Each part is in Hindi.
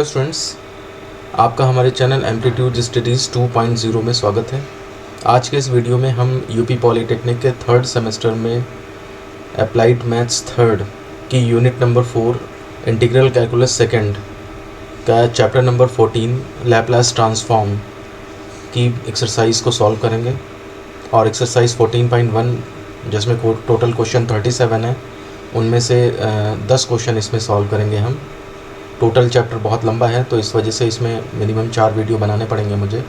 हेलो स्टूडेंट्स, आपका हमारे चैनल एम्पलीट्यूड स्टडीज़ 2.0 में स्वागत है। आज के इस वीडियो में हम यूपी पॉलीटेक्निक के थर्ड सेमेस्टर में अप्लाइड मैथ्स थर्ड की unit number 4 integral calculus second का चैप्टर नंबर 14 लैप्लास ट्रांसफॉर्म की एक्सरसाइज को सॉल्व करेंगे। और एक्सरसाइज 14.1 जिसमें टोटल क्वेश्चन 37 है, उनमें से 10 क्वेश्चन इसमें सॉल्व करेंगे हम। टोटल चैप्टर बहुत लंबा है तो इस वजह से इसमें मिनिमम 4 वीडियो बनाने पड़ेंगे मुझे।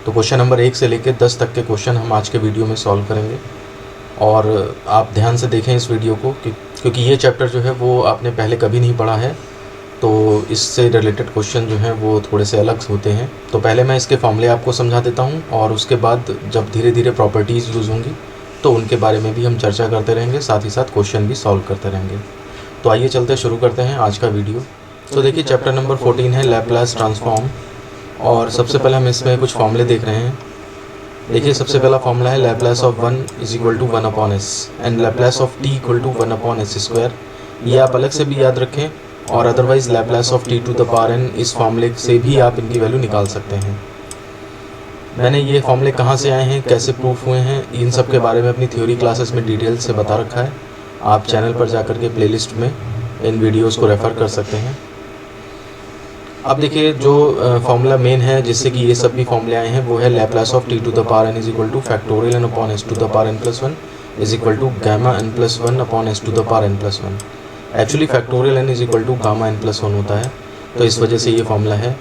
तो क्वेश्चन नंबर 1 से लेकर 10 तक के क्वेश्चन हम आज के वीडियो में सॉल्व करेंगे। और आप ध्यान से देखें इस वीडियो को क्योंकि ये चैप्टर जो है वो आपने पहले कभी नहीं पढ़ा है, तो इससे रिलेटेड क्वेश्चन जो हैं वो थोड़े से अलग होते हैं। तो पहले मैं इसके फॉर्मूले आपको समझा देता हूँ और उसके बाद जब धीरे धीरे प्रॉपर्टीज़ यूज़ होंगी तो उनके बारे में भी हम चर्चा करते रहेंगे, साथ ही साथ क्वेश्चन भी सॉल्व करते रहेंगे। तो आइए चलते शुरू करते हैं आज का वीडियो। तो देखिए चैप्टर नंबर 14 है लैप्लास ट्रांसफॉर्म, और सबसे पहले हम इसमें कुछ फॉर्मूले देख रहे हैं। देखिए सबसे पहला फॉर्मूला है Laplace of 1 is equal to 1 upon S and Laplace of T equal to 1 upon S square. ये आप अलग से भी याद रखें, और otherwise Laplace of T to the power N, इस फॉर्मूले से भी आप इनकी वैल्यू निकाल सकते हैं। मैंने ये फॉर्मूले कहाँ से आए हैं, कैसे प्रूफ हुए हैं, इन सब के बारे में अपनी थ्योरी क्लासेस में डिटेल से बता रखा है। आप चैनल पर जाकर के प्लेलिस्ट में इन वीडियोस को रेफ़र कर सकते हैं। अब देखिए जो फॉर्मूला मेन है जिससे कि ये सब भी फॉर्मूले आए हैं वो है Laplace of T to the power N is equal to factorial N upon S to the power N plus 1 is equal to gamma N plus 1 upon S to the power N plus 1। Actually factorial N is equal to gamma N plus 1 होता है, तो इस वजह से ये फॉर्मूला है।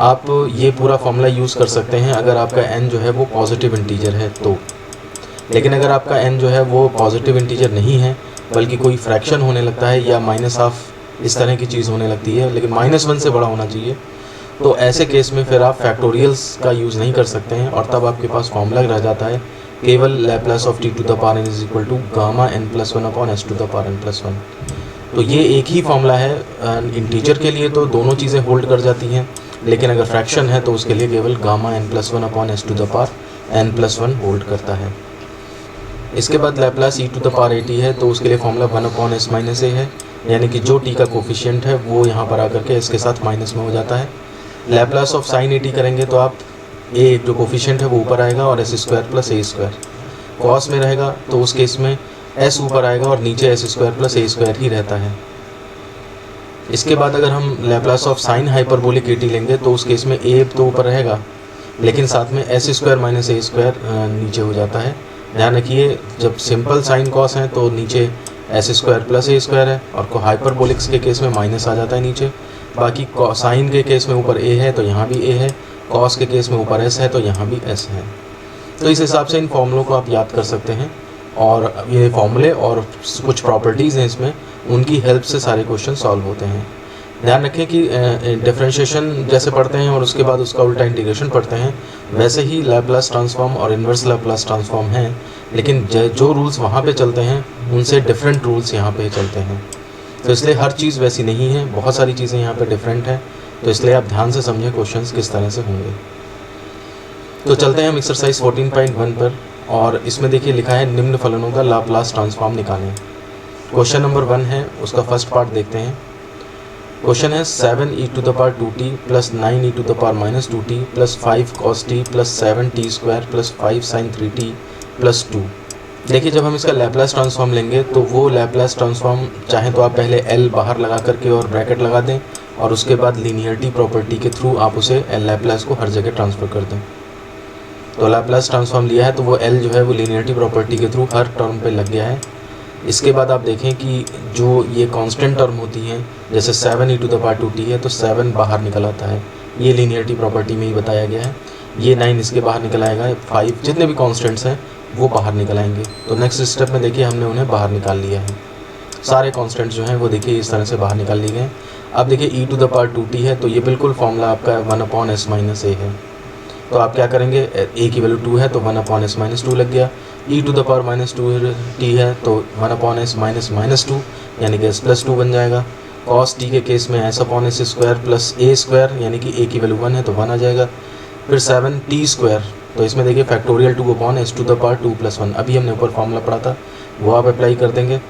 आप ये पूरा फॉर्मूला यूज़ कर सकते हैं अगर आपका एन जो है वो पॉजिटिव इंटीजर है तो। लेकिन अगर आपका एन जो है वो पॉजिटिव इंटीजर नहीं है बल्कि कोई फ्रैक्शन होने लगता है या माइनस हाफ इस तरह की चीज़ होने लगती है, लेकिन -1 से बड़ा होना चाहिए, तो ऐसे केस में फिर आप फैक्टोरियल्स का यूज़ नहीं कर सकते हैं और तब आपके पास फॉर्मूला रह जाता है केवल Laplace of T to the power N is equal to gamma N plus 1 upon S to the power N plus 1। तो ये एक ही फॉर्मूला है। इंटीजर के लिए तो दोनों चीज़ें होल्ड कर जाती हैं, लेकिन अगर फ्रैक्शन है तो उसके लिए केवल gamma N plus 1 upon S to the power N plus 1 hold करता है। इसके बाद Laplace E to the power A T है, तो उसके लिए formula 1 upon S minus A है, यानी कि जो टी का कोफिशिएंट है वो यहाँ पर आकर के इसके साथ माइनस में हो जाता है। Laplace of sign A T करेंगे तो आप ए जो कोफिशिएंट है वो ऊपर आएगा और S square plus a square. Cos में रहेगा तो उस केस में एस ऊपर आएगा और नीचे S square plus a square ही रहता है। इसके बाद अगर हम Laplace of sine hyperbolic A T लेंगे तो उस केस में ए तो ऊपर रहेगा लेकिन साथ में एस स्क्वायर माइनस ए स्क्वायर नीचे हो जाता है। ध्यान रखिए जब सिंपल साइन कॉस हैं तो नीचे S square plus a square है और हाइपरबोलिक्स के केस में माइनस आ जाता है नीचे। बाकी साइन के केस में ऊपर ए है तो यहाँ भी ए है, कॉस के केस में ऊपर एस है तो यहाँ भी एस है। तो इस हिसाब से इन फॉर्मूलों को आप याद कर सकते हैं, और ये फॉर्मूले और कुछ प्रॉपर्टीज़ हैं इसमें, उनकी हेल्प से सारे क्वेश्चन सॉल्व होते हैं। ध्यान रखें कि डिफरेंशिएशन जैसे पढ़ते हैं और उसके बाद उसका उल्टा इंटीग्रेशन पढ़ते हैं, वैसे ही लैप्लास ट्रांसफॉर्म और इन्वर्स लैप्लास ट्रांसफॉर्म हैं, लेकिन जो रूल्स वहाँ पे चलते हैं उनसे डिफरेंट रूल्स यहाँ पे चलते हैं। तो इसलिए हर चीज़ वैसी नहीं है, बहुत सारी चीज़ें यहाँ पे डिफरेंट हैं, तो इसलिए आप ध्यान से समझें क्वेश्चंस किस तरह से होंगे। तो चलते हैं हम एक्सरसाइज 14.1 पर, और इसमें देखिए लिखा है निम्न फलनों का लाप्लास ट्रांसफॉर्म निकालें। क्वेश्चन नंबर 1 है, उसका फर्स्ट पार्ट देखते हैं। क्वेश्चन है 7 e to the power 2t plus 9 e to the power minus 2t plus 5 cos t plus 7 t square plus 5 sin 3t plus 2। देखिए जब हम इसका लैप्लास ट्रांसफॉर्म लेंगे तो वो लैप्लास ट्रांसफॉर्म चाहे तो आप पहले L बाहर लगा करके और ब्रैकेट लगा दें, और उसके बाद लीनियरिटी प्रॉपर्टी के थ्रू आप उसे लैप्लास को हर जगह ट्रांसफ़र कर दें। तो लैप्लास ट्रांसफॉर्म लिया है तो वो L जो है वो लीनियरिटी प्रॉपर्टी के थ्रू हर टर्म पे लग गया है। इसके बाद आप देखें कि जो ये कांस्टेंट टर्म होती हैं, जैसे 7 e to the power 2t है तो 7 बाहर निकल आता है, ये लीनियरिटी प्रॉपर्टी में ही बताया गया है। ये 9 इसके बाहर निकल आएगा, 5 जितने भी कांस्टेंट्स हैं वो बाहर निकल आएंगे। तो नेक्स्ट स्टेप में देखिए हमने उन्हें बाहर निकाल लिया है, सारे कांस्टेंट्स जो हैं वो देखिए इस तरह से बाहर निकाल लिए गए। अब देखिए e to the power 2t है तो ये बिल्कुल फॉर्मूला आपका 1 अपॉन एस माइनस ए है, तो आप क्या करेंगे, a की वैल्यू 2 है तो 1 अपॉन एस माइनस 2 लग गया। e to the power minus 2t है तो 1 अपॉन एस माइनस माइनस 2 यानी कि एस प्लस 2 बन जाएगा। cos t के केस में s upon S square plus a square यानी कि a की वैल्यू 1 है तो 1 आ जाएगा। फिर 7 t स्क्वायर, तो इसमें देखिए factorial 2 upon S to the power 2 plus 1, अभी हमने ऊपर फॉर्मूला पढ़ा था वो आप अप्लाई कर देंगे।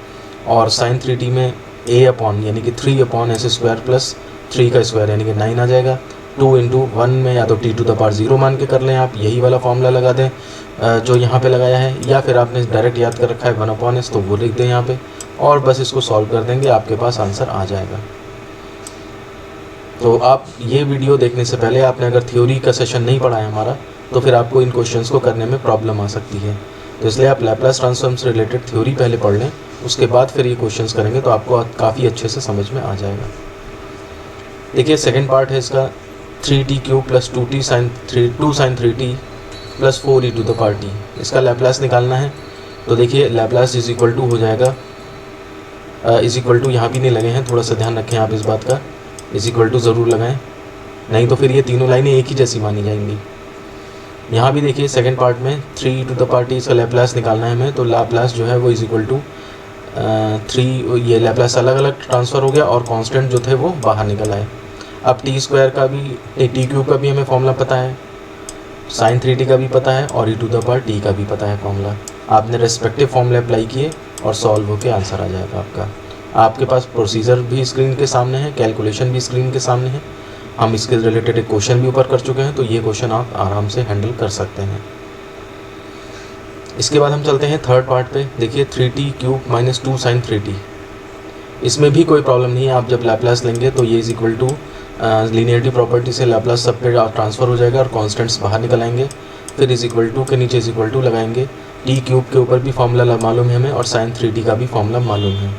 और sin 3t में a अपॉन यानी कि 3 अपॉन एस स्क्वायर प्लस 3 का स्क्वायर यानी कि 9 आ जाएगा। 2 इंटू 1 में या तो टी टू द पावर 0 मान के कर लें आप, यही वाला फॉर्मूला लगा दें जो यहाँ पे लगाया है, या फिर आपने डायरेक्ट याद कर रखा है 1/s तो वो लिख दें यहाँ पे और बस इसको सॉल्व कर देंगे, आपके पास आंसर आ जाएगा। तो आप ये वीडियो देखने से पहले आपने अगर थ्योरी का सेशन नहीं पढ़ा है हमारा तो फिर आपको इन क्वेश्चंस को करने में प्रॉब्लम आ सकती है। तो इसलिए आप लैप्लास ट्रांसफॉर्म से रिलेटेड थ्योरी पहले पढ़ लें, उसके बाद फिर ये क्वेश्चंस करेंगे तो आपको काफ़ी अच्छे से समझ में आ जाएगा। देखिए सेकेंड पार्ट है इसका 3t³ + 2t sin 3t + 4e to the power t, इसका लैप्लास निकालना है। तो देखिए लैप्लास इज इक्वल टू हो जाएगा, इज इक्वल टू यहाँ भी नहीं लगे हैं, थोड़ा सा ध्यान रखें आप इस बात का, इज इक्वल टू ज़रूर लगाएं, नहीं तो फिर ये तीनों लाइनें एक ही जैसी मानी जाएंगी। यहाँ भी देखिए सेकंड पार्ट में 3e to the power t इसका लैप्लास निकालना है हमें, तो लैप्लास जो है वो इज इक्वल टू 3, ये लैप्लास अलग अलग ट्रांसफ़र हो गया और कांस्टेंट जो थे वो बाहर निकल आए। अब t² का भी t³ का भी हमें फॉर्मूला पता है, sin 3t का भी पता है और e to the power t का भी पता है फॉर्मूला। आपने रेस्पेक्टिव फॉर्मूला अप्लाई किए और सॉल्व होके आंसर आ जाएगा आपका। आपके पास प्रोसीजर भी स्क्रीन के सामने है, कैलकुलेशन भी स्क्रीन के सामने है, हम इसके रिलेटेड एक क्वेश्चन भी ऊपर कर चुके हैं, तो ये क्वेश्चन आप आराम से हैंडल कर सकते हैं। इसके बाद हम चलते हैं थर्ड पार्ट पे। देखिए 3t³ - 2 sin 3t, इसमें भी कोई प्रॉब्लम नहीं है। आप जब लैप्लास लेंगे तो ये is equal to linearity property से लैप्लास सब पे ट्रांसफ़र हो जाएगा और कॉन्स्टेंट्स बाहर निकल आएंगे, फिर इज इक्वल टू के नीचे इज इक्वल टू लगाएंगे। t³ के ऊपर भी फॉर्मूला मालूम है हमें और sin 3t का भी फॉर्मूला मालूम है,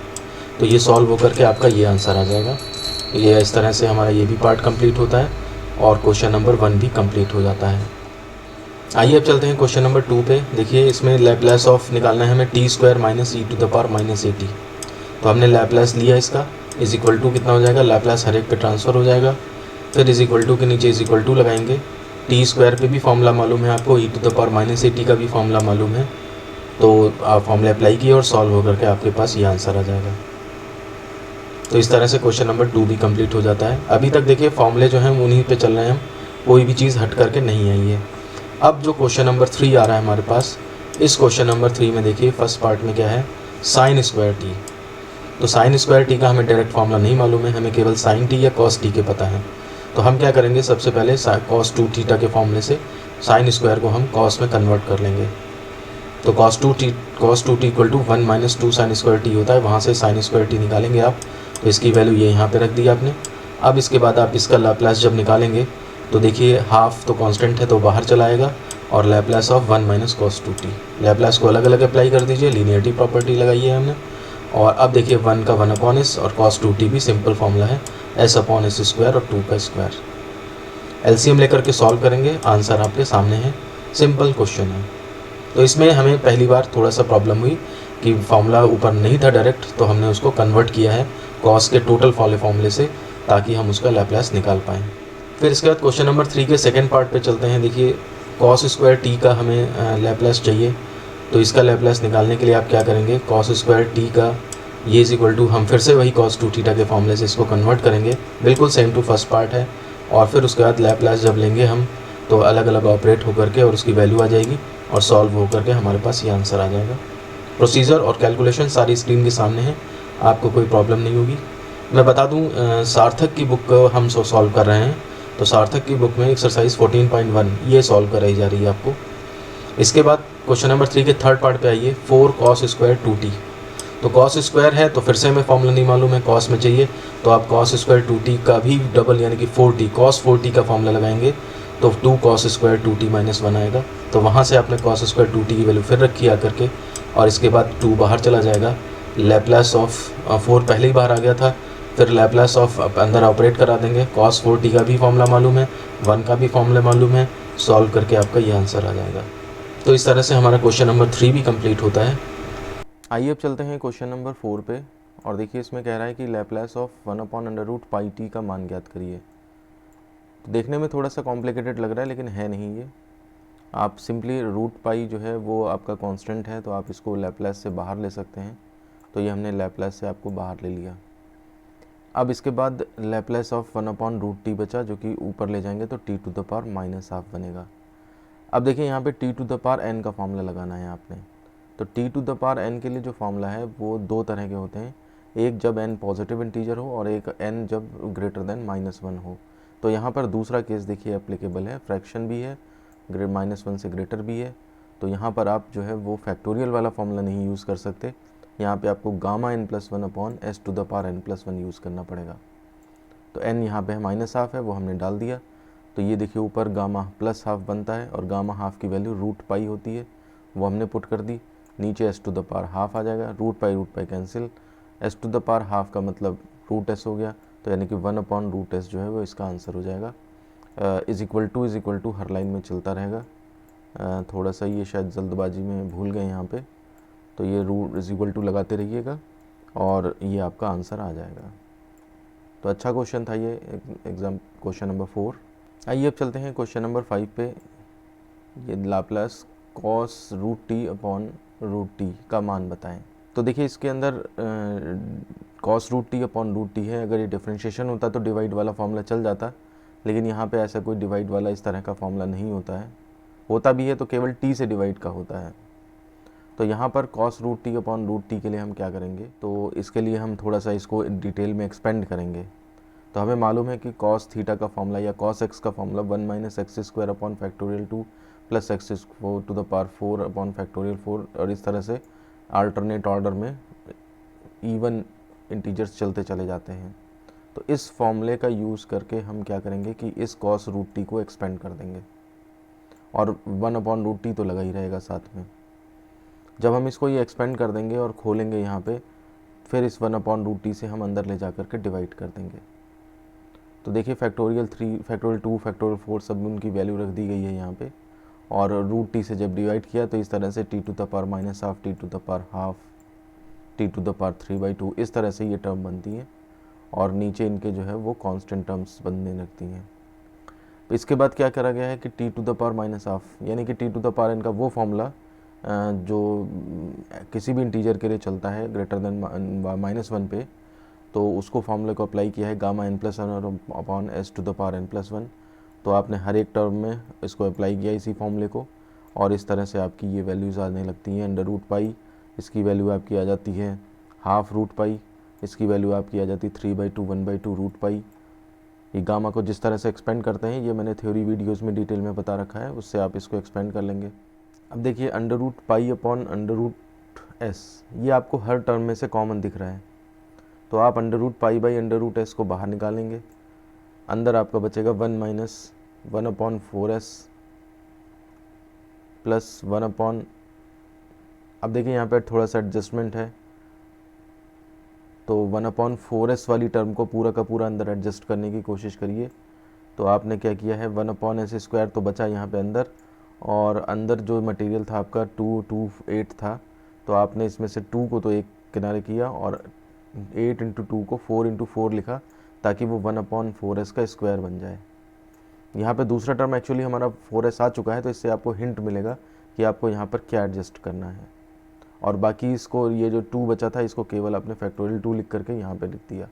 तो ये सॉल्व होकर के आपका ये आंसर आ जाएगा। ये इस तरह से हमारा ये भी पार्ट कंप्लीट होता है और क्वेश्चन नंबर 1 भी कंप्लीट हो जाता है। आइए अब चलते हैं क्वेश्चन नंबर 2 पे। देखिए इसमें लैप्लास ऑफ निकालना है हमें t² - e to the power -at, तो हमने लैप्लास लिया इसका, इज इक्वल टू कितना हो जाएगा, लैप्लास हर एक पे ट्रांसफ़र हो जाएगा, फिर इज इक्वल टू के नीचे इज इक्वल टू लगाएंगे। t² पे भी फॉर्मूला मालूम है आपको, e to the power -at का भी फॉर्मूला मालूम है, तो आप फॉर्मूला अप्लाई किए और सॉल्व होकर के आपके पास ये आंसर आ जाएगा। तो इस तरह से क्वेश्चन नंबर 2 भी कंप्लीट हो जाता है। अभी तक देखिए फॉर्मूले जो हैं उन्हीं पे चल रहे हैं हम, कोई भी चीज़ हट करके नहीं आई है। अब जो क्वेश्चन नंबर 3 आ रहा है हमारे पास, इस क्वेश्चन नंबर 3 में देखिए फर्स्ट पार्ट में क्या है, sin² t। तो sin² t का हमें डायरेक्ट फॉर्मूला नहीं मालूम है, हमें केवल sin t या cos t के पता है। तो हम क्या करेंगे, सबसे पहले cos 2θ के फॉर्मूले से sin² को हम cos में कन्वर्ट कर लेंगे। तो cos 2t = 1 - 2 sin² t होता है, वहाँ से sin² t निकालेंगे आप, तो इसकी वैल्यू ये यहाँ पे रख दी आपने। अब इसके बाद आप इसका लैप्लास जब निकालेंगे तो देखिए हाफ तो कांस्टेंट है तो बाहर चला आएगा और Laplace of 1 - cos 2t, Laplace को अलग अलग अप्लाई कर दीजिए, लीनियरिटी प्रॉपर्टी लगाई है हमने। और अब देखिए 1 का 1/s और cos 2t भी सिंपल फॉर्मूला है, s/s² और 2 का स्क्वायर। एलसीएम लेकर के सॉल्व करेंगे, आंसर आपके सामने है, सिंपल क्वेश्चन है। तो इसमें हमें पहली बार थोड़ा सा प्रॉब्लम हुई कि फॉर्मूला ऊपर नहीं था डायरेक्ट, तो हमने उसको कन्वर्ट किया है कॉस के टोटल फॉर्मूले से, ताकि हम उसका लैप्लास निकाल पाएँ। फिर इसके बाद क्वेश्चन नंबर 3 के सेकंड पार्ट पे चलते हैं। देखिए cos² t का हमें लैप्लास चाहिए, तो इसका लैप्लास निकालने के लिए आप क्या करेंगे, cos² t का ये इज इक्वल टू, हम फिर से वही cos 2θ के फॉर्मूले से इसको कन्वर्ट करेंगे, बिल्कुल सेम टू फर्स्ट पार्ट है। और फिर उसके बाद लैप्लास जब लेंगे हम तो अलग अलग ऑपरेट होकर के और उसकी वैल्यू आ जाएगी और सॉल्व होकर के हमारे पास ये आंसर आ जाएगा। प्रोसीजर और कैलकुलेशन सारी स्क्रीन के सामने है, आपको कोई प्रॉब्लम नहीं होगी। मैं बता दूं सार्थक की बुक हम सॉल्व कर रहे हैं, तो सार्थक की बुक में एक्सरसाइज 14.1 ये सॉल्व कराई जा रही है आपको। इसके बाद क्वेश्चन नंबर 3 के थर्ड पार्ट पे आइए, 4 cos² 2t। तो cos² है तो फिर से हमें फॉर्मूला नहीं मालूम है, cos में चाहिए, तो आप cos² 2t का भी डबल यानी कि 4t cos 4t का फॉर्मूला लगाएंगे, तो 2 cos² 2t - 1 आएगा। तो वहाँ से आपने cos² 2t की वैल्यू फिर रखी आकर के, और इसके बाद 2 बाहर चला जाएगा, लैप्लास ऑफ 4 पहले ही बाहर आ गया था, फिर लैप्लास ऑफ अंदर ऑपरेट करा देंगे, cos 4t का भी फॉर्मूला मालूम है, 1 का भी फॉर्मूला मालूम है, सॉल्व करके आपका ये आंसर आ जाएगा। तो इस तरह से हमारा क्वेश्चन नंबर 3 भी कंप्लीट होता है। आइए अब चलते हैं क्वेश्चन नंबर 4 पे, और देखिए इसमें कह रहा है कि लैप्लास ऑफ 1/√πt का मान ज्ञात करिए। तो देखने में थोड़ा सा कॉम्प्लिकेटेड लग रहा है, लेकिन है नहीं ये। आप सिंपली √π जो है वो आपका कांस्टेंट है, तो आप इसको लैप्लास से बाहर ले सकते हैं। तो ये हमने लैप्लास से आपको बाहर ले लिया। अब इसके बाद लैप्लास ऑफ 1/√t बचा, जो कि ऊपर ले जाएंगे तो t टू द पावर -½ बनेगा। अब देखिए यहाँ पे t to the power n का फॉर्मूला लगाना है आपने। तो t to the power n के लिए जो फॉर्मूला है वो 2 तरह के होते हैं, एक जब n पॉजिटिव इंटीजर हो और एक n जब ग्रेटर देन -1 हो। तो यहाँ पर दूसरा केस देखिए एप्लीकेबल है, फ्रैक्शन भी है, -1 से ग्रेटर भी है। तो यहाँ पर आप जो है वो फैक्टोरियल वाला फॉर्मूला नहीं यूज़ कर सकते, यहाँ पे आपको gamma n+1 upon s⁻n+1 use करना पड़ेगा। तो n यहाँ पे है -½ है, वो हमने डाल दिया। तो ये देखिए ऊपर गामा +½ बनता है और गामा हाफ की वैल्यू √π होती है, वो हमने पुट कर दी। नीचे s⁻½ आ जाएगा, √π कैंसिल, s⁻½ का मतलब √s हो गया, तो यानी कि 1/√s जो है वो इसका आंसर हो जाएगा। इज़ इक्वल टू हर लाइन में चलता रहेगा। थोड़ा सा ये शायद जल्दबाजी में भूल गए यहाँ पे, तो ये √= लगाते रहिएगा और ये आपका आंसर आ जाएगा। तो अच्छा क्वेश्चन था ये एग्जाम क्वेश्चन नंबर 4। आइए अब चलते हैं क्वेश्चन नंबर 5 पे। ये Laplace cos √t upon √t का मान बताएं। तो देखिए इसके अंदर cos √t अपॉन √t है। अगर ये डिफ्रेंशिएशन होता तो डिवाइड वाला फॉर्मूला चल जाता, लेकिन यहाँ पे ऐसा कोई डिवाइड वाला इस तरह का फॉर्मूला नहीं होता है, होता भी है तो केवल t से डिवाइड का होता है। तो यहाँ पर cos √t अपॉन √t के लिए हम क्या करेंगे, तो इसके लिए हम थोड़ा सा इसको डिटेल में एक्सपेंड करेंगे। तो हमें मालूम है कि cos थीटा का फॉर्मूला या cos x का formula 1 - x² upon factorial 2 plus x⁴ upon factorial 4, और इस तरह से अल्टरनेट ऑर्डर में इवन इंटीजर्स चलते चले जाते हैं। तो इस फॉर्मूले का यूज़ करके हम क्या करेंगे कि इस cos √t को एक्सपेंड कर देंगे और 1/√t तो लगा ही रहेगा साथ में। जब हम इसको ये एक्सपेंड कर देंगे और खोलेंगे यहाँ पे, फिर इस 1/√t से हम अंदर ले जा कर के डिवाइड कर देंगे। तो देखिए फैक्टोरियल 3, फैक्टोरियल 2, फैक्टोरियल 4 सब उनकी वैल्यू रख दी गई है यहाँ पे, और √t से जब डिवाइड किया तो इस तरह से t⁻⁻½ t⁻⁻, t⁻3/2 इस तरह से ये टर्म बनती है, और नीचे इनके जो है वो कांस्टेंट टर्म्स बनने लगती हैं। तो इसके बाद क्या करा गया है कि t⁻⁻½ यानी कि t⁻n का वो फॉर्मूला जो किसी भी इंटीजर के लिए चलता है ग्रेटर देन -1 पे, तो उसको फॉर्मूले को अप्लाई किया है गामा n+1 अपॉन s⁻n+1। तो आपने हर एक टर्म में इसको अप्लाई किया इसी फॉर्मूले को, और इस तरह से आपकी ये वैल्यूज़ आने लगती हैं। √π इसकी वैल्यू आपकी आ जाती है ½ इसकी वैल्यू आपकी आ जाती है 3/2 1/2 √π। ये गामा को जिस तरह से एक्सपेंड करते हैं ये मैंने थ्योरी वीडियोस में डिटेल में बता रखा है, उससे आप इसको एक्सपेंड कर लेंगे। अब देखिए √π अपॉन √s ये आपको हर टर्म में से कॉमन दिख रहा है, तो आप √π/√s को बाहर निकालेंगे। अंदर आपका बचेगा 1/4s प्लस 1/, अब देखिए यहाँ पर थोड़ा सा एडजस्टमेंट है, तो 1/4s वाली टर्म को पूरा का पूरा अंदर एडजस्ट करने की कोशिश करिए। तो आपने क्या किया है 1/s² तो बचा यहाँ पे अंदर, और अंदर जो मटेरियल था आपका 2, 2, 8 था, तो आपने इसमें से 2 को तो एक किनारे किया और 8 × 2 को 4 × 4 लिखा, ताकि वो 1/4s का स्क्वायर बन जाए। यहाँ पे दूसरा टर्म एक्चुअली हमारा 4s आ चुका है, तो इससे आपको हिंट मिलेगा कि आपको यहाँ पर क्या एडजस्ट करना है। और बाकी इसको ये जो 2 बचा था इसको केवल आपने फैक्टोरियल 2 लिख करके यहाँ पे लिख दिया।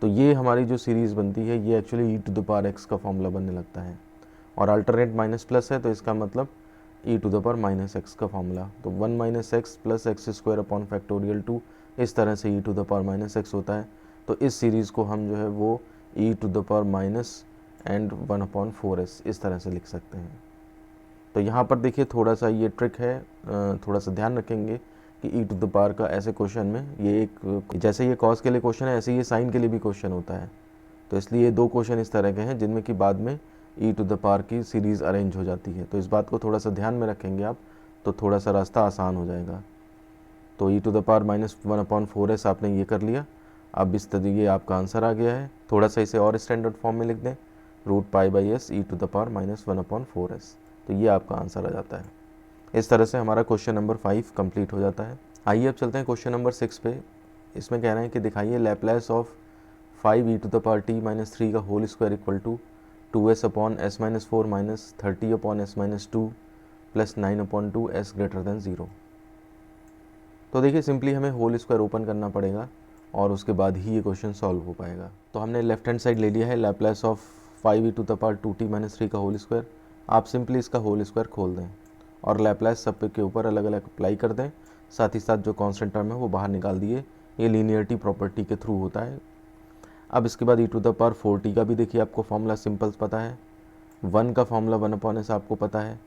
तो ये हमारी जो सीरीज़ बनती है ये एक्चुअली e⁻x का फॉर्मूला बनने लगता है, और अल्टरनेट माइनस प्लस है तो इसका मतलब e⁻x का फॉर्मूला। तो 1 - x plus x² upon factorial 2 इस तरह से e⁻x होता है। तो इस सीरीज़ को हम जो है वो e⁻ एंड 1/4s इस तरह से लिख सकते हैं। तो यहाँ पर देखिए थोड़ा सा ये ट्रिक है, थोड़ा सा ध्यान रखेंगे कि e⁻ का ऐसे क्वेश्चन में ये एक, जैसे ये कॉस के लिए क्वेश्चन है ऐसे ये साइन के लिए भी क्वेश्चन होता है। तो इसलिए 2 क्वेश्चन इस तरह के हैं जिनमें कि बाद में e⁻ की सीरीज़ अरेंज हो जाती है। तो इस बात को थोड़ा सा ध्यान में रखेंगे आप, तो थोड़ा सा रास्ता आसान हो जाएगा। तो e⁻-1/4s आपने ये कर लिया। अब इस तरीके आपका आंसर आ गया है। थोड़ा सा इसे और स्टैंडर्ड फॉर्म में लिख दें, √π/s e⁻-1/4s, तो ये आपका आंसर आ जाता है। इस तरह से हमारा क्वेश्चन नंबर 5 कंप्लीट हो जाता है। आइए अब चलते हैं क्वेश्चन नंबर 6 पे। इसमें कह रहे हैं कि दिखाइए लैप्लास ऑफ 5e⁻t - 3 का whole square equal to 2s upon s-4 minus 30 upon s-2 plus 9/2 s greater than 0। तो देखिए सिंपली हमें होल स्क्वायर ओपन करना पड़ेगा और उसके बाद ही ये क्वेश्चन सॉल्व हो पाएगा। तो हमने लेफ्ट हैंड साइड ले लिया है लैप्लास ऑफ 5e⁻2t - 3 का होल स्क्वायर। आप सिंपली इसका होल स्क्वायर खोल दें और लैप्लास सब के ऊपर अलग अलग अप्लाई कर दें। साथ ही साथ जो कांस्टेंट टर्म है वो बाहर निकाल दिए, ये लीनियरिटी प्रॉपर्टी के थ्रू होता है। अब इसके बाद e⁴t का भी देखिए आपको फॉर्मूला सिंपल पता है, 1 का फॉर्मूला 1/s आपको पता है,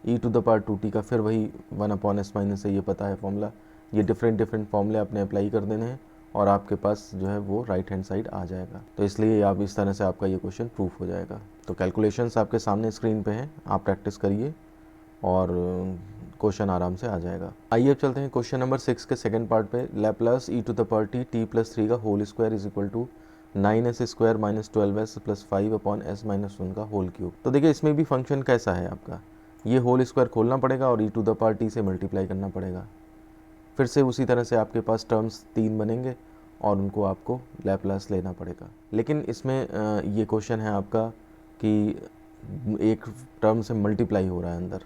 e⁴2t का फिर वही 1/s - ये पता है फॉर्मूला। ये डिफरेंट फॉर्मूले आपने अप्लाई कर देने हैं और आपके पास जो है वो राइट हैंड साइड आ जाएगा। तो इसलिए आप इस तरह से आपका ये क्वेश्चन प्रूफ हो जाएगा। तो कैलकुलेशंस आपके सामने स्क्रीन पे हैं, आप प्रैक्टिस करिए और क्वेश्चन आराम से आ जाएगा। आइए अब चलते हैं क्वेश्चन नंबर 6 के सेकंड पार्ट पे। लैप्लास e⁴t t+3 का whole square is equal to 9s² - 12s + 5/s - 1 का होल क्यूब। तो देखिए इसमें भी फंक्शन कैसा है आपका, ये होल स्क्वायर खोलना पड़ेगा और e⁴t से मल्टीप्लाई करना पड़ेगा। फिर से उसी तरह से आपके पास टर्म्स 3 बनेंगे और उनको आपको लैप्लास लेना पड़ेगा। लेकिन इसमें ये क्वेश्चन है आपका कि एक टर्म से मल्टीप्लाई हो रहा है अंदर,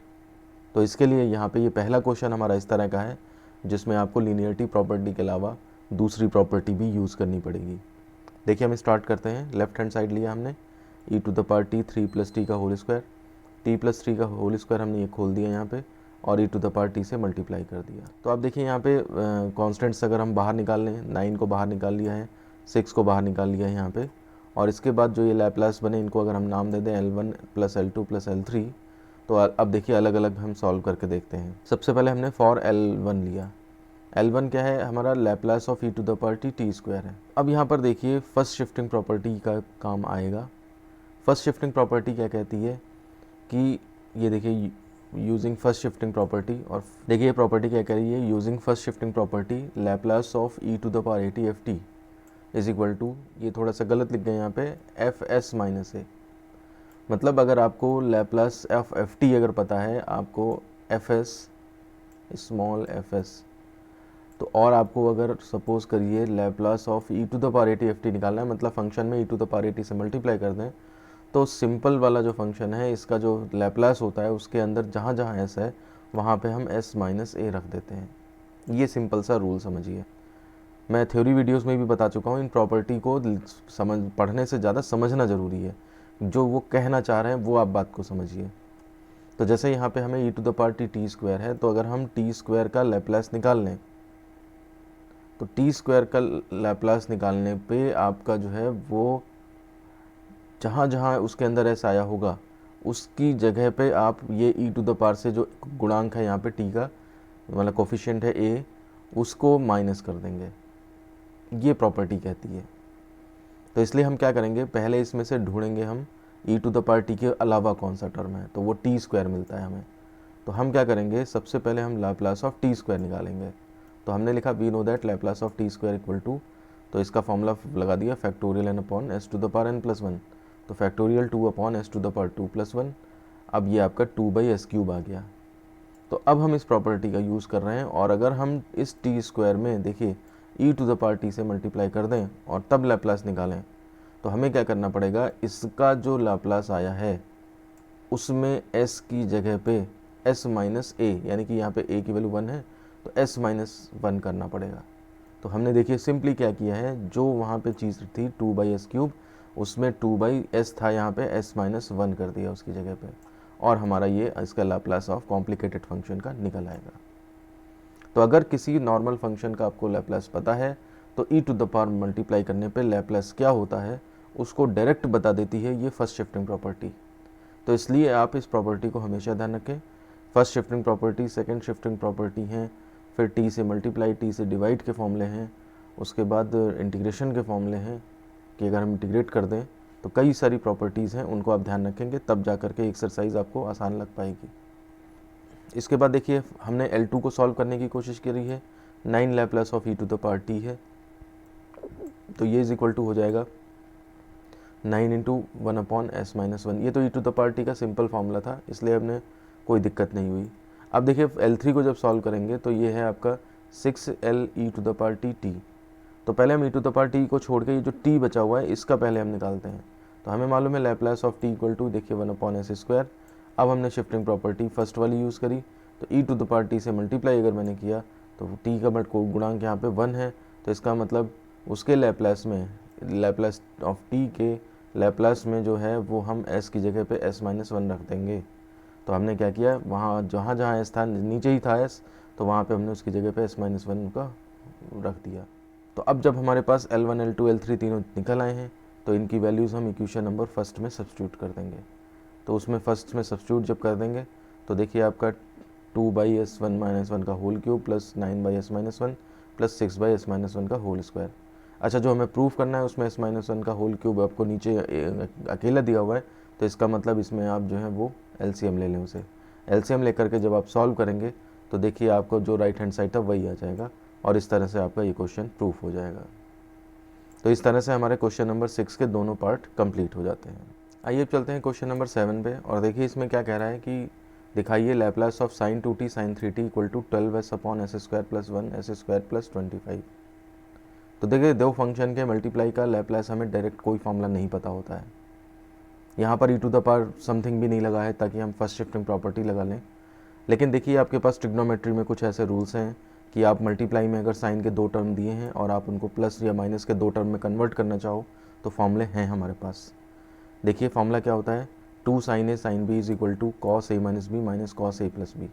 तो इसके लिए यहाँ पे ये पहला क्वेश्चन हमारा इस तरह का है जिसमें आपको लीनियरिटी प्रॉपर्टी के अलावा दूसरी प्रॉपर्टी भी यूज़ करनी पड़ेगी। देखिए हम स्टार्ट करते हैं। लेफ्ट हैंड साइड लिया हमने e⁴t 3 + t का होल स्क्वायर, t+3 का होल स्क्वायर हमने ये खोल दिया यहाँ पे और e⁴t से मल्टीप्लाई कर दिया। तो आप देखिए यहाँ पे कॉन्स्टेंट्स अगर हम बाहर निकाल लें, 9 को बाहर निकाल लिया है, 6 को बाहर निकाल लिया है यहाँ पे, और इसके बाद जो ये लैप्लास बने इनको अगर हम नाम दे दें L1 + L2 + L3, तो अब देखिए अलग अलग हम सॉल्व करके देखते हैं। सबसे पहले हमने फॉर L1 लिया। L1 क्या है, हमारा लैप्लास ऑफ e⁴t t² है। अब यहाँ पर देखिए फर्स्ट शिफ्टिंग प्रॉपर्टी का काम आएगा। फर्स्ट शिफ्टिंग प्रॉपर्टी क्या कहती है कि ये देखिए यूजिंग फर्स्ट शिफ्टिंग प्रॉपर्टी, और देखिए ये प्रॉपर्टी क्या कह रही है, using first shifting property Laplace of e⁴at ft is equal to, ये थोड़ा सा गलत लिख गए यहाँ पे, fs - a। मतलब अगर आपको लैप्लास ऑफ ft अगर पता है, आपको fs स्मॉल fs, तो और आपको अगर सपोज करिए लैप्लास ऑफ e⁴at ft निकालना है, मतलब फंक्शन में e⁴at से मल्टीप्लाई कर दें, तो सिंपल वाला जो फंक्शन है इसका जो लैप्लास होता है उसके अंदर जहाँ जहाँ s है वहाँ पे हम s - a रख देते हैं। ये सिंपल सा रूल समझिए। मैं थ्योरी वीडियोस में भी बता चुका हूँ, इन प्रॉपर्टी को पढ़ने से ज़्यादा समझना ज़रूरी है। जो वो कहना चाह रहे हैं वो आप बात को समझिए। तो जैसे यहाँ पे हमें e⁴t t² है, तो अगर हम t² का लैप्लास निकाल लें, तो t² का लैप्लास निकालने पे आपका जो है वो जहाँ जहाँ उसके अंदर s आया होगा उसकी जगह पे आप ये e⁴ से जो गुणांक है यहाँ पे t का, मतलब कोफिशिएंट है a, उसको माइनस कर देंगे। ये प्रॉपर्टी कहती है। तो इसलिए हम क्या करेंगे, पहले इसमें से ढूंढेंगे हम e⁴t के अलावा कौन सा टर्म है, तो वो t² मिलता है हमें। तो हम क्या करेंगे, सबसे पहले हम लैप्लास ऑफ t² निकालेंगे। तो हमने लिखा we know that Laplace of t² equal to, तो इसका फॉर्मूला लगा दिया फैक्टोरियल n/s⁴n+1, तो फैक्टोरियल 2/s⁴2 + 1। अब ये आपका 2/s³ आ गया। तो अब हम इस प्रॉपर्टी का यूज़ कर रहे हैं, और अगर हम इस t² में देखिए e⁴t से मल्टीप्लाई कर दें और तब लैप्लास निकालें, तो हमें क्या करना पड़ेगा, इसका जो लैप्लास आया है उसमें s की जगह पे s - a, यानी कि यहाँ पे a की वैल्यू 1 है तो s - 1 करना पड़ेगा। तो हमने देखिए सिंपली क्या किया है, जो वहाँ पे चीज़ थी 2/s³ उसमें 2/s था, यहाँ पे s - 1 कर दिया उसकी जगह पे, और हमारा ये इसका लैप्लास ऑफ कॉम्प्लिकेटेड फंक्शन का निकल आएगा। तो अगर किसी नॉर्मल फंक्शन का आपको लैप्लास पता है तो e⁴ मल्टीप्लाई करने पे लैप्लास क्या होता है उसको डायरेक्ट बता देती है ये फर्स्ट शिफ्टिंग प्रॉपर्टी। तो इसलिए आप इस प्रॉपर्टी को हमेशा ध्यान रखें। First shifting property, second shifting property हैं, फिर t से मल्टीप्लाई, t से डिवाइड के फॉर्मूले हैं, उसके बाद इंटीग्रेशन के फॉर्मूले हैं कि अगर हम इंटीग्रेट कर दें तो कई सारी प्रॉपर्टीज़ हैं, उनको आप ध्यान रखेंगे तब जा कर के एक्सरसाइज आपको आसान लग पाएगी। इसके बाद देखिए हमने L2 को सॉल्व करने की कोशिश करी है। 9 लैप्लास ऑफ e⁴t है, तो ये इज इक्वल टू हो जाएगा 9 × 1/s - 1। ये तो e⁴t का सिंपल फार्मूला था, इसलिए हमने कोई दिक्कत नहीं हुई। अब देखिए L3 को जब सॉल्व करेंगे तो ये है आपका 6l e⁴t t। तो पहले हम e⁴t को छोड़ के ये जो t बचा हुआ है इसका पहले हम निकालते हैं। तो हमें मालूम है Laplace of t equal to देखिए 1/s²। अब हमने शिफ्टिंग प्रॉपर्टी फर्स्ट वाली यूज़ करी, तो e⁴t से मल्टीप्लाई अगर मैंने किया तो t का बट को गुणांक यहाँ पे 1 है, तो इसका मतलब उसके लैप्लास में, लैप्लास ऑफ t के लैप्लास में जो है वो हम s की जगह पे s - 1 रख देंगे। तो हमने क्या किया, वहाँ जहाँ s था नीचे ही था s, तो वहाँ पे हमने उसकी जगह पे s - 1 का रख दिया। तो अब जब हमारे पास L1 L2 L3 तीनों निकल आए हैं तो इनकी वैल्यूज़ हम इक्वेशन नंबर फर्स्ट में सब्स्टिट्यूट कर देंगे। तो उसमें फर्स्ट में सब्स्टिट्यूट जब कर देंगे तो देखिए आपका 2/s1 - 1 का whole cube plus 9/s-1 plus 6/s-1 का होल स्क्वायर। अच्छा, जो हमें प्रूफ करना है उसमें s-1 का होल क्यूब आपको नीचे अकेला दिया हुआ है, तो इसका मतलब इसमें आप जो है वो एलसीएम ले लें। उसे एलसीएम लेकर के जब आप सॉल्व करेंगे तो देखिए आपको जो राइट हैंड साइड था वही आ जाएगा और इस तरह से आपका ये क्वेश्चन प्रूफ हो जाएगा। तो इस तरह से हमारे क्वेश्चन नंबर 6 के दोनों पार्ट कंप्लीट हो जाते हैं। आइए अब चलते हैं क्वेश्चन नंबर 7 पे और देखिए इसमें क्या कह रहा है कि दिखाइए Laplace of sin 2t sin 3t equal to 12s/s² plus 1s² plus 25। तो देखिए दो फंक्शन के मल्टीप्लाई का लैप्लास हमें डायरेक्ट कोई फॉर्मूला नहीं पता होता है। यहाँ पर e⁻ समथिंग भी नहीं लगा है ताकि हम फर्स्ट शिफ्टिंग प्रॉपर्टी लगा लें। लेकिन देखिए आपके पास ट्रिग्नोमेट्री में कुछ ऐसे रूल्स हैं कि आप मल्टीप्लाई में अगर साइन के 2 टर्म दिए हैं और आप उनको प्लस या माइनस के 2 टर्म में कन्वर्ट करना चाहो तो फॉर्मूले हैं हमारे पास। देखिए फॉर्मूला क्या होता है, 2 sin a sin b is equal to cos a minus B minus cos a plus B.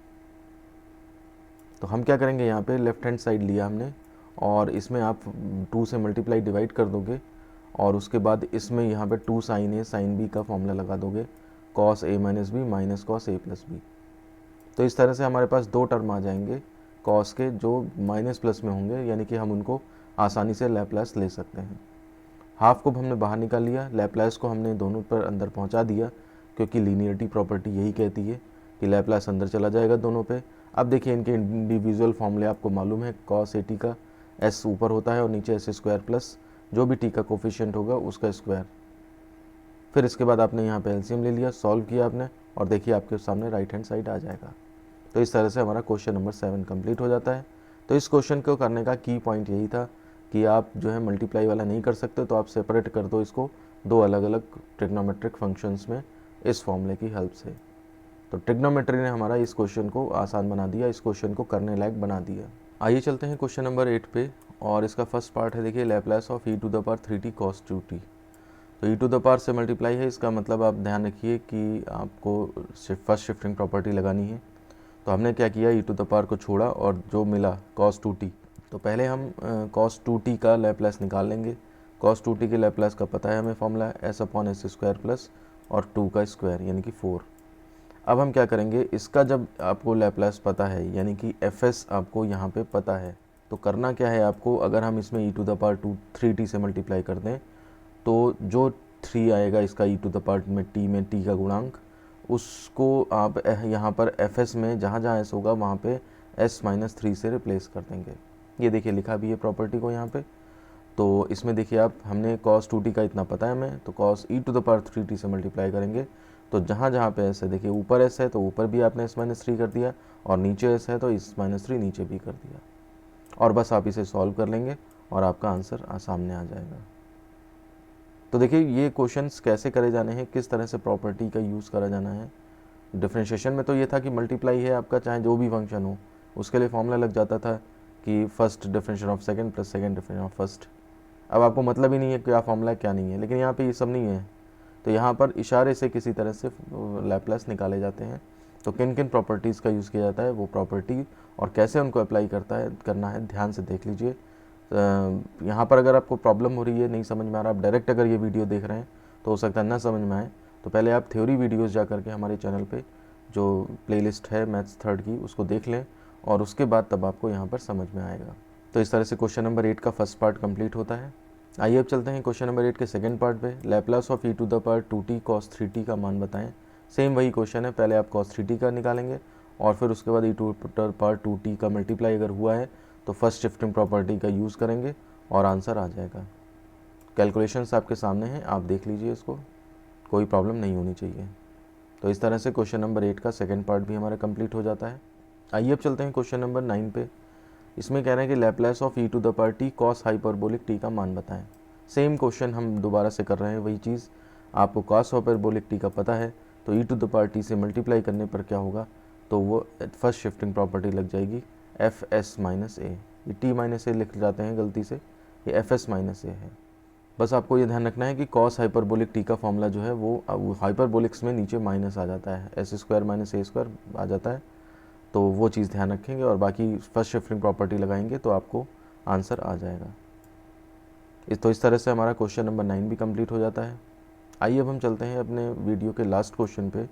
तो हम क्या करेंगे, यहाँ पे लेफ्ट हैंड साइड लिया हमने और इसमें आप 2 से मल्टीप्लाई डिवाइड कर दोगे और उसके बाद इसमें यहाँ पे 2 sin a sin b का फॉर्मूला लगा दोगे cos a minus B minus cos a plus B. तो इस तरह से हमारे पास 2 टर्म आ जाएंगे cos के जो माइनस प्लस में होंगे, यानी कि हम उनको आसानी से लैप्लास ले सकते हैं। हाफ को हमने बाहर निकाल लिया, लैप्लास को हमने दोनों पर अंदर पहुंचा दिया क्योंकि लीनियरिटी प्रॉपर्टी यही कहती है कि लैप्लास अंदर चला जाएगा दोनों पे। अब देखिए इनके इंडिविजुअल फॉर्मूले आपको मालूम है, cos a t का s ऊपर होता है और नीचे s² प्लस जो भी t का कोफिशिएंट होगा उसका स्क्वायर। फिर इसके बाद आपने यहाँ पे एलसीएम ले लिया, सॉल्व किया आपने और देखिए आपके सामने राइट हैंड साइड आ जाएगा। तो इस तरह से हमारा क्वेश्चन नंबर 7 कंप्लीट हो जाता है। तो इस क्वेश्चन को करने का की पॉइंट यही था कि आप जो है मल्टीप्लाई वाला नहीं कर सकते तो आप सेपरेट कर दो इसको 2 अलग अलग ट्रिग्नोमेट्रिक फंक्शंस में इस फॉर्मूले की हेल्प से। तो ट्रिग्नोमेट्री ने हमारा इस क्वेश्चन को आसान बना दिया, इस क्वेश्चन को करने लायक बना दिया। आइए चलते हैं क्वेश्चन नंबर 8 पे और इसका फर्स्ट पार्ट है देखिए Laplace of e⁻3t cos 2t। तो e⁻ से मल्टीप्लाई है, इसका मतलब आप ध्यान रखिए कि आपको फर्स्ट शिफ्टिंग प्रॉपर्टी लगानी है। तो हमने क्या किया, e⁻ को छोड़ा और जो मिला cos 2t, तो पहले हम cos 2t का लैप्लास निकाल लेंगे। cos 2t के लैप्लास का पता है हमें फॉर्मूला s/s² प्लस और 2 का स्क्वायर यानी कि 4। अब हम क्या करेंगे, इसका जब आपको लैप्लास पता है यानी कि fs आपको यहाँ पे पता है तो करना क्या है आपको, अगर हम इसमें e⁻3t से मल्टीप्लाई कर दें तो जो 3 आएगा इसका e⁻t में t का गुणांक, उसको आप यहाँ पर fs में जहाँ जहाँ s होगा वहाँ पे s-3 से रिप्लेस कर देंगे। ये देखिए लिखा भी है प्रॉपर्टी को यहाँ पे। तो इसमें देखिए आप हमने cos 2t का इतना पता है हमें, तो cos e⁻3t से मल्टीप्लाई करेंगे तो जहाँ जहाँ पे s है, देखिए ऊपर s है तो ऊपर भी आपने s-3 कर दिया और नीचे s है तो s-3 नीचे भी कर दिया और बस आप इसे सॉल्व कर लेंगे और आपका आंसर सामने आ जाएगा। तो देखिए ये क्वेश्चंस कैसे करे जाने हैं, किस तरह से प्रॉपर्टी का यूज़ करा जाना है। डिफरेंशिएशन में तो ये था कि मल्टीप्लाई है आपका चाहे जो भी फंक्शन हो, उसके लिए फॉर्मूला लग जाता था कि first differentiation of second plus second differentiation of first. अब आपको मतलब ही नहीं है क्या फॉर्मूला है क्या नहीं है, लेकिन यहाँ पे ये सब नहीं है। तो यहाँ पर इशारे से किसी तरह से लैप्लास निकाले जाते हैं। तो किन किन प्रॉपर्टीज़ का यूज़ किया जाता है वो प्रॉपर्टी और कैसे उनको अप्लाई करना है ध्यान से देख लीजिए। यहाँ पर अगर आपको प्रॉब्लम हो रही है, नहीं समझ में आ रहा, आप डायरेक्ट अगर ये वीडियो देख रहे हैं तो हो सकता है ना समझ में आए, तो पहले आप थ्योरी वीडियोस जा करके हमारे चैनल पे जो प्लेलिस्ट है मैथ्स थर्ड की उसको देख लें और उसके बाद तब आपको यहाँ पर समझ में आएगा। तो इस तरह से क्वेश्चन नंबर 8 का फर्स्ट पार्ट कंप्लीट होता है। आइए अब चलते हैं क्वेश्चन नंबर 8 के सेकंड पार्ट पे। Laplace of e⁻2t cos 3t का मान बताएं। सेम वही क्वेश्चन है, पहले आप cos 3t का निकालेंगे और फिर उसके बाद e⁻2t का मल्टीप्लाई अगर हुआ है तो फर्स्ट शिफ्टिंग प्रॉपर्टी का यूज़ करेंगे और आंसर आ जाएगा। कैलकुलेशंस आपके सामने हैं, आप देख लीजिए इसको, कोई प्रॉब्लम नहीं होनी चाहिए। तो इस तरह से क्वेश्चन नंबर 8 का सेकंड पार्ट भी हमारा कंप्लीट हो जाता है। आइए अब चलते हैं क्वेश्चन नंबर 9 पे। इसमें कह रहे हैं कि Laplace of e⁻t cos hyperbolic t का मान बताएं। सेम क्वेश्चन हम दोबारा से कर रहे हैं, वही चीज़। आपको cos हाइपरबोलिक t का पता है तो e⁻t से मल्टीप्लाई करने पर क्या होगा, तो वो फर्स्ट शिफ्टिंग प्रॉपर्टी लग जाएगी fs-a। ये t-a लिख जाते हैं गलती से, ये fs-a है। बस आपको ये ध्यान रखना है कि cos हाइपरबोलिक t का फॉर्मूला जो है वो हाइपरबोलिक्स में नीचे माइनस आ जाता है, s² - a² आ जाता है। तो वो चीज़ ध्यान रखेंगे और बाकी फर्स्ट शिफ्टिंग प्रॉपर्टी लगाएंगे तो आपको आंसर आ जाएगा। तो इस तरह से हमारा क्वेश्चन नंबर 9 भी कंप्लीट हो जाता है। आइए अब हम चलते हैं अपने वीडियो के लास्ट क्वेश्चन पे,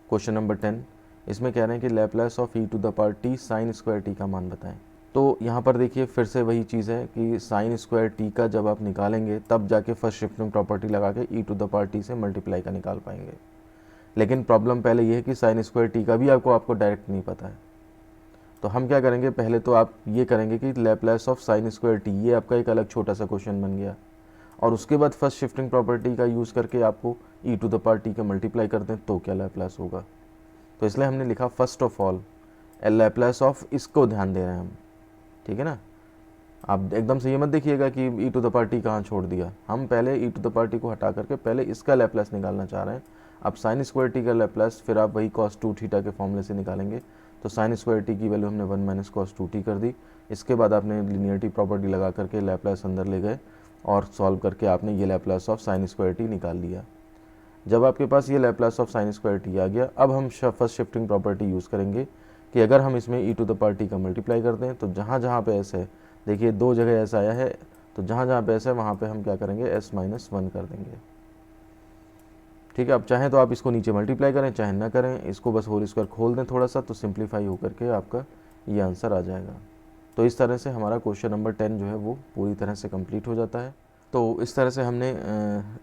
क्वेश्चन नंबर 10। इसमें कह रहे हैं कि Laplace of E to the power T sine square T का मान बताएं। तो यहाँ पर देखिए फिर से वही चीज़ है कि साइन स्क्वायर टी का जब आप निकालेंगे तब जाके फर्स्ट शिफ्टिंग प्रॉपर्टी लगा के ई टू द पावर टी से मल्टीप्लाई का निकाल पाएंगे। लेकिन प्रॉब्लम पहले ये है कि साइन स्क्वायर टी का भी आपको डायरेक्ट नहीं पता है। तो हम क्या करेंगे, पहले तो आप ये करेंगे कि Laplace of sine square T, ये आपका एक अलग छोटा सा क्वेश्चन बन गया। और उसके बाद फर्स्ट शिफ्टिंग प्रॉपर्टी का यूज़ करके आपको ई टू द पावर टी का मल्टीप्लाई करते हैं तो क्या लैप्लास होगा। तो इसलिए हमने लिखा first of all Laplace of, इसको ध्यान दे रहे हैं हम, ठीक है ना। आप एकदम से ये मत देखिएगा कि ई टू द पावर टी कहाँ छोड़ दिया, हम पहले ई टू द पावर टी को हटा करके पहले इसका लैप्लास निकालना चाह रहे हैं। अब साइन स्क्वायर टी का लैप्लास फिर आप वही कॉस 2 थीटा के फॉर्मूले से निकालेंगे। तो साइन स्क्वायर टी की वैल्यू हमने 1 माइनस कॉस 2 टी कर दी। इसके बाद आपने लिनियरिटी प्रॉपर्टी लगा करके लैप्लास अंदर ले गए और सॉल्व करके आपने ये Laplace of sine square t निकाल लिया। जब आपके पास ये Laplace of sine square t आ गया, अब हम फर्स्ट शिफ्टिंग प्रॉपर्टी यूज़ करेंगे कि अगर हम इसमें ई टू द पावर टी का मल्टीप्लाई करते हैं तो जहाँ जहाँ पे एस है, देखिए 2 जगह एस आया है, तो जहाँ जहाँ पे एस है वहाँ पे हम क्या करेंगे, एस माइनस 1 कर देंगे। ठीक है, अब चाहें तो आप इसको नीचे मल्टीप्लाई करें, चाहे ना करें, इसको बस होल स्क्वायर खोल दें थोड़ा सा तो सिंप्लीफाई होकर के आपका ये आंसर आ जाएगा। तो इस तरह से हमारा क्वेश्चन नंबर 10 जो है वो पूरी तरह से कंप्लीट हो जाता है। तो इस तरह से हमने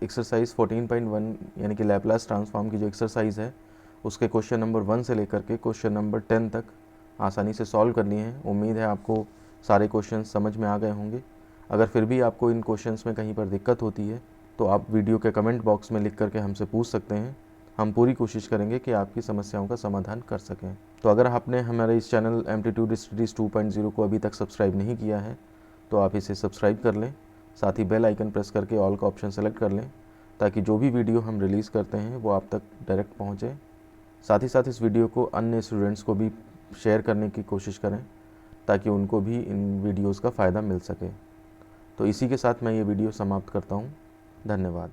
एक्सरसाइज 14.1 यानी कि लैप्लास ट्रांसफॉर्म की जो एक्सरसाइज है उसके क्वेश्चन नंबर 1 से लेकर के क्वेश्चन नंबर 10 तक आसानी से सॉल्व कर लिए हैं। उम्मीद है आपको सारे क्वेश्चन समझ में आ गए होंगे। अगर फिर भी आपको इन क्वेश्चंस में कहीं पर दिक्कत होती है तो आप वीडियो के कमेंट बॉक्स में लिख करके हमसे पूछ सकते हैं। हम पूरी कोशिश करेंगे कि आपकी समस्याओं का समाधान कर सकें। तो अगर आपने हमारे इस चैनल एम्पलीट्यूड स्टडीज़ 2.0 को अभी तक सब्सक्राइब नहीं किया है तो आप इसे सब्सक्राइब कर लें, साथ ही बेल आइकन प्रेस करके ऑल का ऑप्शन सेलेक्ट कर लें ताकि जो भी वीडियो हम रिलीज़ करते हैं वो आप तक डायरेक्ट पहुँचे। साथ ही साथ इस वीडियो को अन्य स्टूडेंट्स को भी शेयर करने की कोशिश करें ताकि उनको भी इन वीडियोज़ का फ़ायदा मिल सके। तो इसी के साथ मैं ये वीडियो समाप्त करता हूँ। धन्यवाद।